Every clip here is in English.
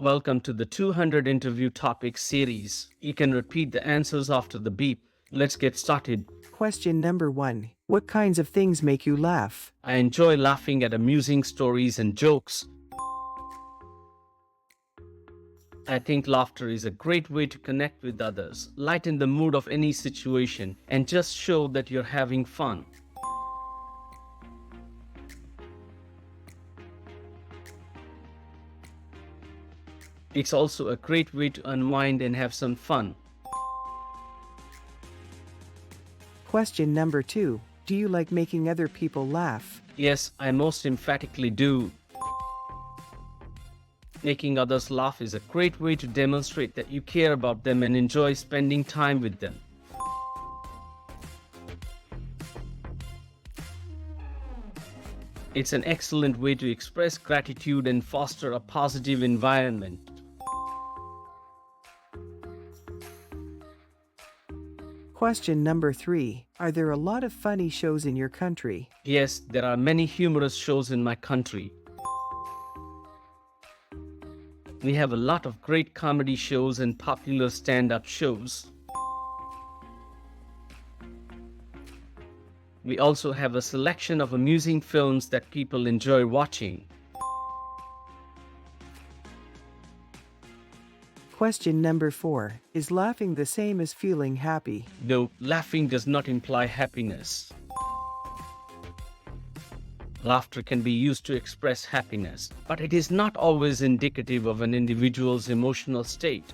Welcome to the 200 interview topic series. You can repeat the answers after the beep. Let's get started. Question number 1. What kinds of things make you laugh? I enjoy laughing at amusing stories and jokes. I think laughter is a great way to connect with others, lighten the mood of any situation, and just show that you're having fun. It's also a great way to unwind and have some fun. Question number 2. Do you like making other people laugh? Yes, I most emphatically do. Making others laugh is a great way to demonstrate that you care about them and enjoy spending time with them. It's an excellent way to express gratitude and foster a positive environment. Question number 3. Are there a lot of funny shows in your country? Yes, there are many humorous shows in my country. We have a lot of great comedy shows and popular stand-up shows. We also have a selection of amusing films that people enjoy watching. Question number 4. Is laughing the same as feeling happy? No, laughing does not imply happiness. Laughter can be used to express happiness, but it is not always indicative of an individual's emotional state.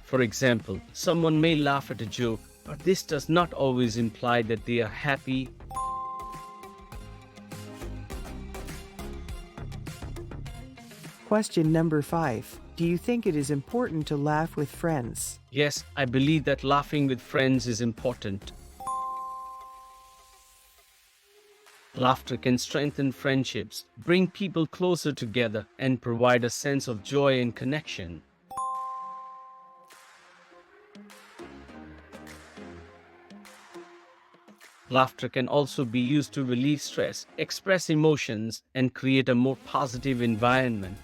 For example, someone may laugh at a joke, but this does not always imply that they are happy. Question number 5. Do you think it is important to laugh with friends? Yes, I believe that laughing with friends is important. Laughter can strengthen friendships, bring people closer together, and provide a sense of joy and connection. Laughter can also be used to relieve stress, express emotions, and create a more positive environment.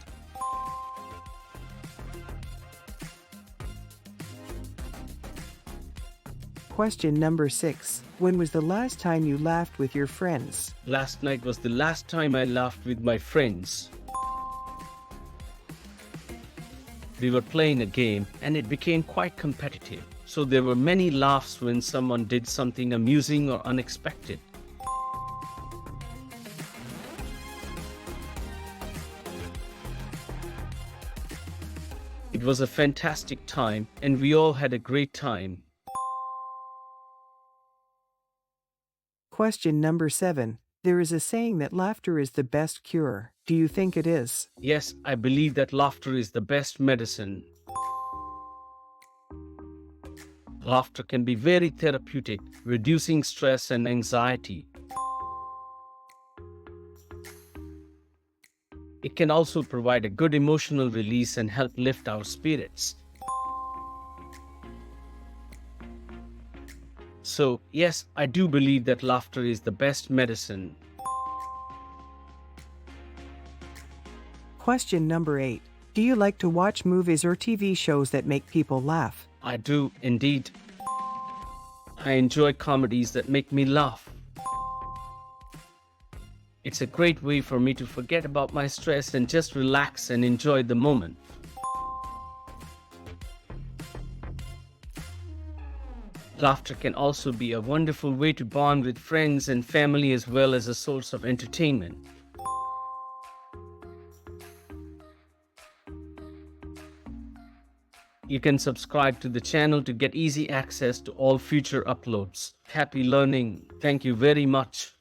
Question number 6. When was the last time you laughed with your friends? Last night was the last time I laughed with my friends. We were playing a game and it became quite competitive, so there were many laughs when someone did something amusing or unexpected. It was a fantastic time and we all had a great time. Question number 7. There is a saying that laughter is the best cure. Do you think it is? Yes, I believe that laughter is the best medicine. Laughter can be very therapeutic, reducing stress and anxiety. It can also provide a good emotional release and help lift our spirits. So, yes, I do believe that laughter is the best medicine. Question number 8. Do you like to watch movies or TV shows that make people laugh? I do, indeed. I enjoy comedies that make me laugh. It's a great way for me to forget about my stress and just relax and enjoy the moment. Laughter can also be a wonderful way to bond with friends and family as well as a source of entertainment. You can subscribe to the channel to get easy access to all future uploads. Happy learning. Thank you very much.